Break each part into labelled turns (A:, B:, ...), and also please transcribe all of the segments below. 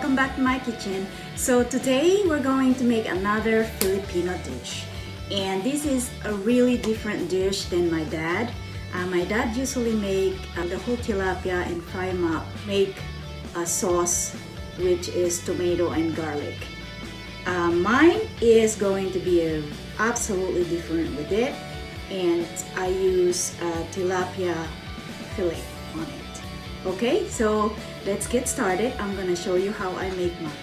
A: welcome back to my kitchen. So today we're going to make another Filipino dish, and this is a really different dish than my dad. My dad usually make the whole tilapia and fry them up, make a sauce which is tomato and garlic. Mine is going to be absolutely different with it, and I use tilapia fillet on it. Okay, so let's get started. I'm gonna show you how I make mine.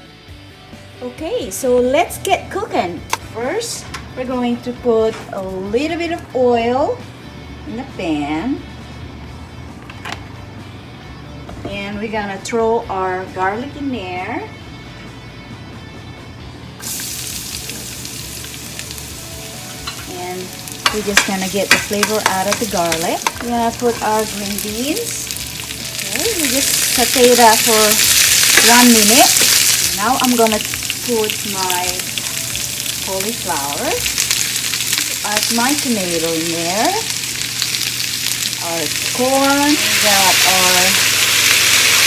A: Okay, so let's get cooking. First, we're going to put a little bit of oil in the pan, and we're gonna throw our garlic in there. And we're just gonna get the flavor out of the garlic. We're gonna put our green beans. Okay, we just saute that for 1 minute. Now I'm gonna put my cauliflower. Add my tomato in there. Our corn. We got our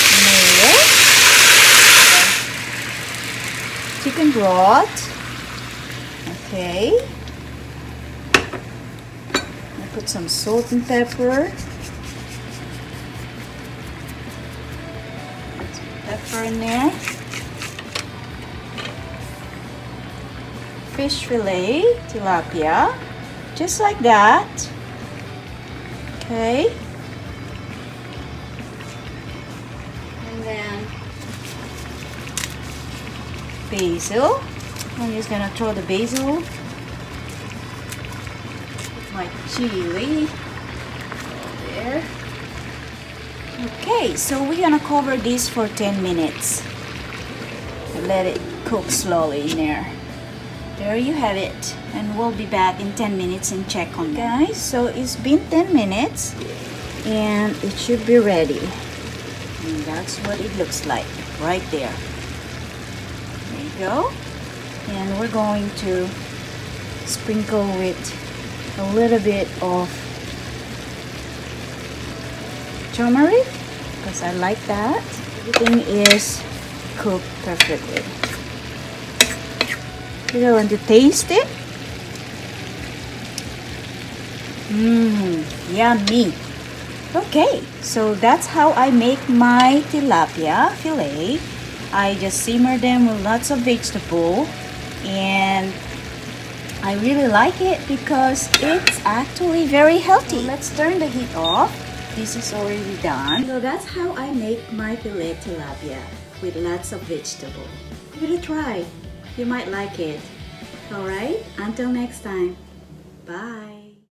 A: tomato. Chicken broth. Okay. Put some salt and pepper. Put some pepper in there. Fish fillet, tilapia, just like that. Okay. And then basil. I'm just gonna throw the basil. My chili there. Okay, so we're gonna cover this for 10 minutes and let it cook slowly in there. There you have it, and we'll be back in 10 minutes and check on it. Guys, so it's been 10 minutes and it should be ready, and that's what it looks like right there. There you go. And we're going to sprinkle with a little bit of turmeric because I like that. Everything is cooked perfectly. We're going to taste it. Yummy. Okay, so that's how I make my tilapia fillet. I just simmer them with lots of vegetable, and I really like it because it's actually very healthy. So let's turn the heat off. This is already done. So that's how I make my fillet tilapia with lots of vegetable. Give it a try. You might like it. Alright, until next time. Bye.